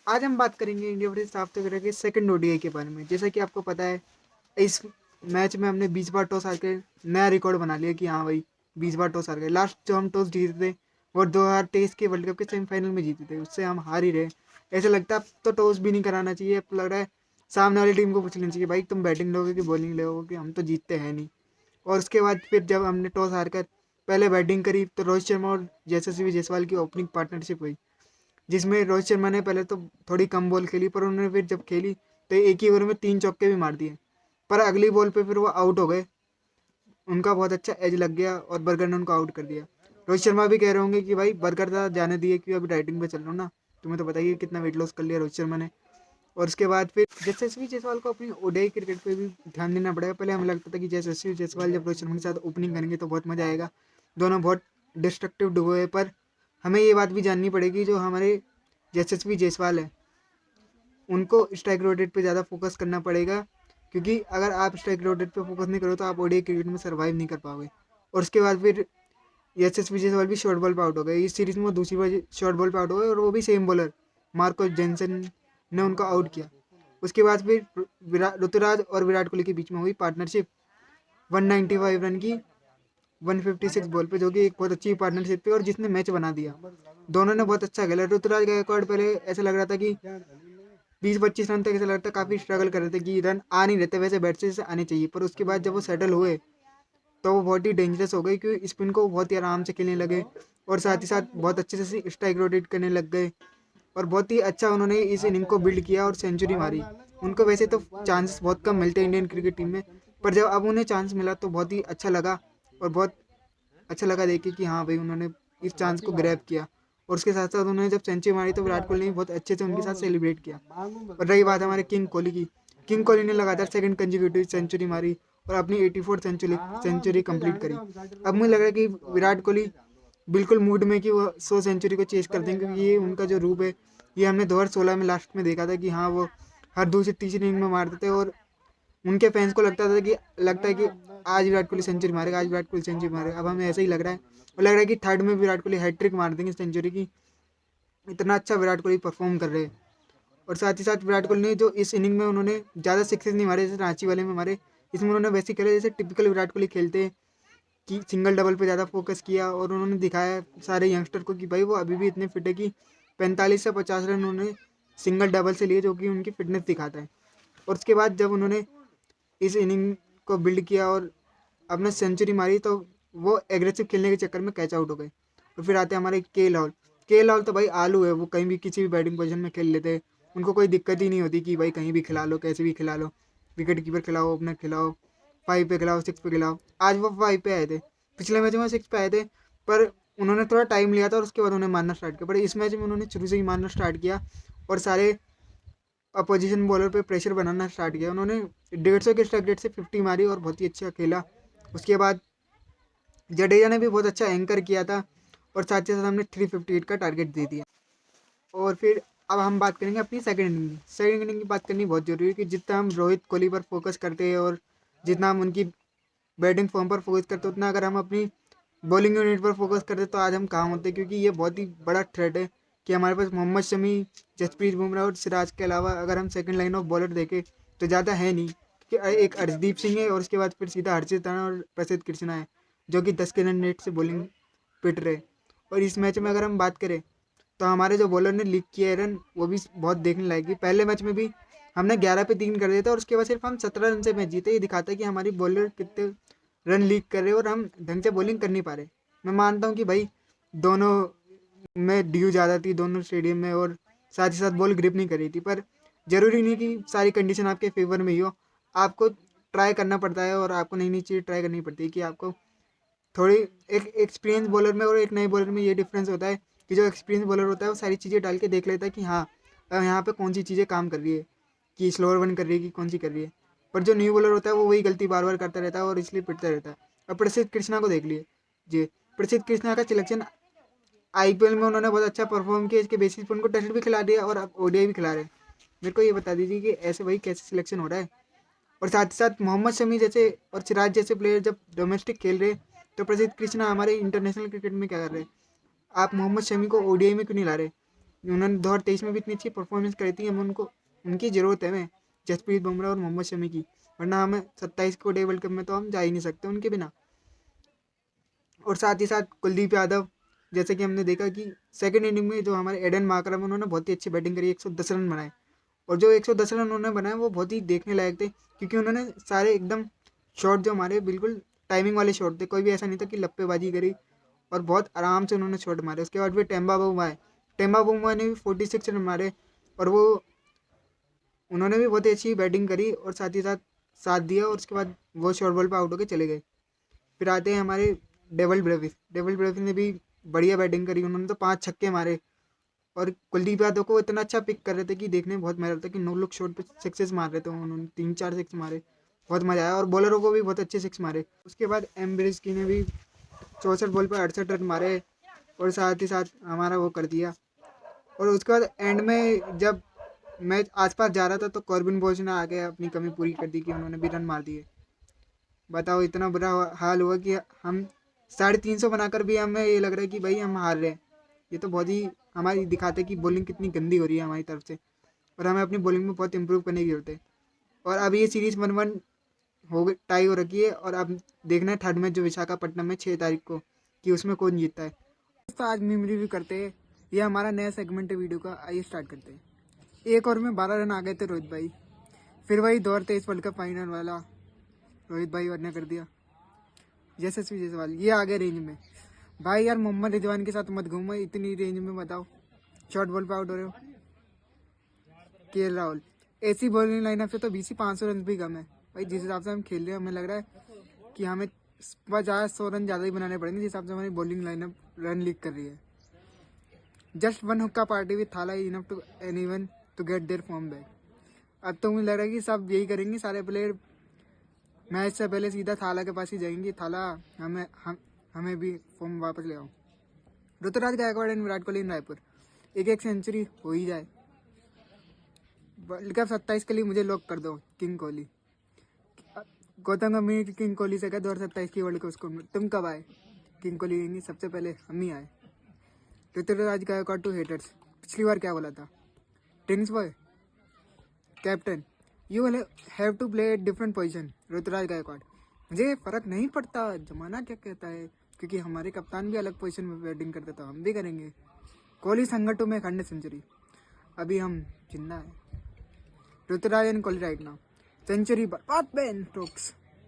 आज हम बात करेंगे इंडिया वर्सेस साउथ अफ्रीका के सेकंड ओडीआई के बारे में। जैसा कि आपको पता है, इस मैच में हमने 20 बार टॉस हार के नया रिकॉर्ड बना लिया कि हाँ भाई 20 बार टॉस हार गए। लास्ट जो हम टॉस जीते थे वो 2023 के वर्ल्ड कप के सेमीफाइनल में जीते थे, उससे हम हार ही रहे। ऐसा लगता है अब तो टॉस भी नहीं कराना चाहिए, अब लग रहा है सामने वाली टीम को पूछ लेना चाहिए भाई तुम बैटिंग लोगे कि बॉलिंग लोगे, हम तो जीतते हैं नहीं। और उसके बाद फिर जब हमने टॉस हार कर पहले बैटिंग करी तो रोहित शर्मा और यशस्वी जायसवाल की ओपनिंग पार्टनरशिप हुई, जिसमें रोहित शर्मा ने पहले तो थोड़ी कम बॉल खेली, पर उन्होंने फिर जब खेली तो एक ही ओवर में 3 चौके भी मार दिए। पर अगली बॉल पे फिर वो आउट हो गए, उनका बहुत अच्छा एज लग गया और बर्गर ने उनको आउट कर दिया। रोहित शर्मा भी कह रहे होंगे कि भाई बर्गर था जाने दिए, कि अभी डाइटिंग पे चल रहा हूँ ना। तुम्हें तो बताइए कितना वेट लॉस कर लिया रोहित शर्मा ने। और उसके बाद फिर यशस्वी जायसवाल को अपनी ओडीआई क्रिकेट पे भी ध्यान देना पड़ेगा। पहले हमें लगता था कि यशस्वी जायसवाल जब रोहित शर्मा के साथ ओपनिंग करेंगे तो बहुत मजा आएगा, दोनों बहुत डिस्ट्रक्टिव डुओ है। पर हमें ये बात भी जाननी पड़ेगी, जो हमारे यशस्वी जायसवाल है उनको स्ट्राइक रोटेट पे ज़्यादा फोकस करना पड़ेगा, क्योंकि अगर आप स्ट्राइक रोटेट पे फोकस नहीं करो तो आप ओडीआई क्रिकेट में सर्वाइव नहीं कर पाओगे। और उसके बाद फिर यशस्वी जायसवाल भी शॉर्ट बॉल पे आउट हो गए। इस सीरीज में वो दूसरी बार शॉर्ट बॉल पे आउट हो गए, और वो भी सेम बॉलर मार्को जेनसन ने उनको आउट किया। उसके बाद फिर ऋतुराज और विराट कोहली के बीच में हुई पार्टनरशिप 195 रन की 156 बॉल पे, जो कि एक बहुत अच्छी पार्टनरशिप थी और जिसने मैच बना दिया। दोनों ने बहुत अच्छा खेला। ऋतुराज गायकवाड़ पहले ऐसा लग रहा था कि 20-25 रन तक ऐसा लगता काफ़ी स्ट्रगल कर रहे थे कि रन आ नहीं रहते वैसे बैट से आने चाहिए, पर उसके बाद जब वो सेटल हुए तो वो बहुत ही डेंजरस हो गई, क्योंकि स्पिन को बहुत ही आराम से खेलने लगे और साथ ही साथ बहुत अच्छे से स्ट्राइक रोटेट करने लग गए। और बहुत ही अच्छा उन्होंने इस इनिंग को बिल्ड किया और सेंचुरी मारी। उनको वैसे तो चांसेस बहुत कम मिलते हैं इंडियन क्रिकेट टीम में, पर जब अब उन्हें चांस मिला तो बहुत ही अच्छा लगा। और बहुत अच्छा लगा देख के कि हाँ भाई उन्होंने इस चांस को ग्रैब किया। और उसके साथ साथ उन्होंने जब सेंचुरी मारी तो विराट कोहली ने बहुत अच्छे से उनके साथ सेलिब्रेट किया। और रही बात हमारे किंग कोहली की, किंग कोहली ने लगातार सेकंड कंजिक्यूटिव सेंचुरी मारी और अपनी 84 सेंचुरी कंप्लीट करी। अब मुझे लग रहा है कि विराट कोहली बिल्कुल मूड में कि वो 100 सेंचुरी को चेस करते हैं, क्योंकि ये उनका जो रूप है ये हमने 2016 में लास्ट में देखा था कि हाँ वो हर दूसरी तीसरी इनिंग में मारते थे। और उनके फैंस को लगता है कि आज विराट कोहली सेंचुरी मारेगा, आज विराट कोहली सेंचुरी मारेगा। अब हमें ऐसा ही लग रहा है, और लग रहा है कि थर्ड में विराट कोहली हैट्रिक मार देंगे सेंचुरी की। इतना अच्छा विराट कोहली परफॉर्म कर रहे हैं। और साथ ही साथ विराट कोहली ने जो इस इनिंग में उन्होंने ज़्यादा सिक्सेस नहीं मारे जैसे रांची वाले में मारे, इसमें उन्होंने वैसे खेले जैसे टिपिकल विराट कोहली खेलते हैं, कि सिंगल डबल पे ज़्यादा फोकस किया। और उन्होंने दिखाया सारे यंगस्टर को कि भाई वो अभी भी इतने फिट है कि 45 से 50 रन उन्होंने सिंगल डबल से लिए, जो कि उनकी फिटनेस दिखाता है। और उसके बाद जब उन्होंने इस इनिंग को बिल्ड किया और अपने सेंचुरी मारी तो वो एग्रेसिव खेलने के चक्कर में कैच आउट हो गए। और फिर आते हैं हमारे के एल तो भाई आलू है, वो कहीं भी किसी भी बैटिंग पोजीशन में खेल लेते हैं। उनको कोई दिक्कत ही नहीं होती कि भाई कहीं भी खिला लो, कैसे भी खिला लो, विकेट कीपर खिलाओ, ओपनर खिलाओ, 5 पे खिलाओ, 6 पे खिलाओ। आज वो 5 पे आए थे, पिछले मैच में 6 पे आए थे, पर उन्होंने थोड़ा टाइम लिया था और उसके बाद उन्होंने मारना स्टार्ट किया। पर इस मैच में उन्होंने शुरू से ही मारना स्टार्ट किया और सारे अपोजिशन बॉलर पे प्रेशर बनाना स्टार्ट किया। उन्होंने 150 के स्ट्राइक रेट से 50 मारी और बहुत ही अच्छा खेला। उसके बाद जडेजा ने भी बहुत अच्छा एंकर किया था और साथ ही साथ हमने 358 का टारगेट दे दिया। और फिर अब हम बात करेंगे अपनी सेकंड इनिंग की। सेकंड इनिंग की बात करनी बहुत जरूरी है, कि जितना हम रोहित कोहली पर फोकस करते हैं और जितना हम उनकी बैटिंग फॉर्म पर फोकस करते हैं, उतना अगर हम अपनी बॉलिंग यूनिट पर फोकस करते तो आज हम कहाँ होते, क्योंकि ये बहुत ही बड़ा थ्रेट है कि हमारे पास मोहम्मद शमी, जसप्रीत बुमराह और सिराज के अलावा अगर हम सेकंड लाइन ऑफ बॉलर देखें तो ज़्यादा है नहीं, कि एक अर्शदीप सिंह है और उसके बाद फिर सीधा हर्षित राणा और प्रसिद्ध कृष्णा है, जो कि 10 के रन रेट से बॉलिंग पिट रहे। और इस मैच में अगर हम बात करें तो हमारे जो बॉलर ने लीक किया है रन वो भी बहुत देखने लायक है। पहले मैच में भी हमने 11 पे 3 कर दिया था और उसके बाद सिर्फ हम 17 रन से मैच जीते। ये दिखाता है कि हमारी बॉलर कितने रन लीक कर रहे हैं और हम ढंग से बॉलिंग कर नहीं पा रहे। मैं मानता हूँ कि भाई दोनों में ड्यू ज़्यादा थी दोनों स्टेडियम में, और साथ ही साथ बॉल ग्रिप नहीं कर रही थी। पर ज़रूरी नहीं कि सारी कंडीशन आपके फेवर में ही हो, आपको ट्राई करना पड़ता है और आपको नई नई चीज़ ट्राई करनी पड़ती है। कि आपको थोड़ी एक एक्सपीरियंस बॉलर में और एक नए बॉलर में ये डिफरेंस होता है कि जो एक्सपीरियंस बॉलर होता है वो सारी चीज़ें डाल के देख लेता है कि हाँ यहाँ पे कौन सी चीज़ें काम कर रही है, कि स्लोअर वन कर रही है कि कौन सी कर रही है। पर जो न्यू बॉलर होता है वो वही गलती बार बार करता रहता है और इसलिए पिटता रहता है। अब प्रसिद्ध कृष्णा को देख लिए जी, प्रसिद्ध कृष्णा का सिलेक्शन आईपीएल में उन्होंने बहुत अच्छा परफॉर्म किया, इसके बेसिस पर उनको टेस्ट भी खिला दिया और अब ओडीआई भी खिला रहे हैं। मेरे को ये बता दीजिए कि ऐसे भाई कैसे सिलेक्शन हो रहा है। और साथ ही साथ मोहम्मद शमी जैसे और सिराज जैसे प्लेयर जब डोमेस्टिक खेल रहे तो प्रसिद्ध कृष्णा हमारे इंटरनेशनल क्रिकेट में क्या कर रहे हैं। आप मोहम्मद शमी को ओडीआई में क्यों नहीं ला रहे। उन्होंने 2023 में भी इतनी अच्छी परफॉर्मेंस करी थी, हम उनको उनकी ज़रूरत है हमें, जसप्रीत बुमराह और मोहम्मद शमी की, वरना हमें 27 को डे वर्ल्ड कप में तो हम जा ही नहीं सकते उनके बिना। और साथ ही साथ कुलदीप यादव, जैसे कि हमने देखा कि सेकंड इनिंग में जो हमारे एडन मार्करम उन्होंने बहुत ही अच्छी बैटिंग करी, 110 रन बनाए। और जो 110 रन उन्होंने बनाए वो बहुत ही देखने लायक थे, क्योंकि उन्होंने सारे एकदम शॉट जो हमारे बिल्कुल टाइमिंग वाले शॉट थे, कोई भी ऐसा नहीं था कि लप्पेबाजी करी, और बहुत आराम से उन्होंने शॉट मारे। उसके बाद फिर टेम्बा बुमराह आए, टेम्बा बुमराह ने भी 46 रन मारे, और वो उन्होंने भी बहुत ही अच्छी बैटिंग करी और साथ ही साथ दिया, और उसके बाद वो शॉर्ट बॉल पर आउट होकर चले गए। फिर आते हैं हमारे डेविल ब्रेविस ने भी बढ़िया बैटिंग करी, उन्होंने तो 5 छक्के मारे। और कुलदीप यादव को इतना अच्छा पिक कर रहे थे कि देखने में बहुत मजा आता कि नो लुक शॉट पे सिक्सेस मार रहे थे, उन्होंने 3-4 सिक्स मारे, बहुत मजा आया। और बॉलरों को भी बहुत अच्छे सिक्स मारे। उसके बाद एम ब्रिस्की ने भी 64 बॉल पर 68 रन मारे, और साथ ही साथ हमारा वो कर दिया। और उसके बाद एंड में जब मैच आसपास जा रहा था तो कॉर्बिन बोज ने आके अपनी कमी पूरी कर दी कि उन्होंने भी रन मार दिए। बताओ, इतना बुरा हाल हुआ कि हम 350 बनाकर भी हमें ये लग रहा है कि भाई हम हार रहे हैं। ये तो बहुत ही हमारी दिखाते कि बॉलिंग कितनी गंदी हो रही है हमारी तरफ से, और हमें अपनी बॉलिंग में बहुत इंप्रूव करने की जरूरत है। और अब ये सीरीज 1-1 हो गई, टाई हो रखी है, और अब देखना है थर्ड मैच जो विशाखापट्टनम में 6 तारीख को, कि उसमें कौन जीतता है। तो आज मीम रिव्यू करते हैं, ये हमारा नया सेगमेंट है वीडियो का, आइए स्टार्ट करते हैं। एक ओवर में 12 रन आ गए थे रोहित भाई, फिर वही दौर 23 वर्ल्ड कप फाइनल वाला रोहित भाई ने कर दिया। यशस्वी जायसवाल ये आ गए रेंज में। भाई यार मोहम्मद रिजवान के साथ मत घूमो इतनी रेंज में, बताओ शॉर्ट बॉल पे आउट हो रहे हो। के राहुल, ऐसी बॉलिंग लाइनअप से तो 500 रन भी कम है भाई। जिस हिसाब से हम खेल रहे हैं हमें लग रहा है कि हमें 50-100 रन ज़्यादा ही बनाने पड़ेंगे, जिस हिसाब से हमारी बॉलिंग लाइनअप रन लीक कर रही है। जस्ट वन हुक्का party with Thala enough to anyone to get their form back. अब तो मुझे लग रहा है कि सब यही करेंगे, सारे प्लेयर मैच से पहले सीधा थाला के पास ही जाएंगे, थाला हमें भी फॉर्म वापस ले आओ। ऋतुराज गायकवाड़ एंड विराट कोहली इन रायपुर, एक सेंचुरी हो ही जाए। वर्ल्ड कप 27 के लिए मुझे लॉक कर दो किंग कोहली। गौतम गंभीर किंग कोहली से कहा 2027 की वर्ल्ड कप स्कोर तुम कब आए? किंग कोहली नहीं, सबसे पहले हम ही आए। ऋतुराज गायकवाड़ टू हेटर्स, पिछली बार क्या बोला था? Tennis boy captain, you have to play different position. Ruturaj Gaikwad, मुझे फर्क नहीं पड़ता जमाना क्या कहता है, क्योंकि हमारे कप्तान भी अलग पोजीशन में बैटिंग करते तो हम भी करेंगे। कोहली संगठन में 100 सेंचुरी, अभी हम जिंदा है। Ruturaj and Kohli right now, century बर्बाद बेन स्टोक्स।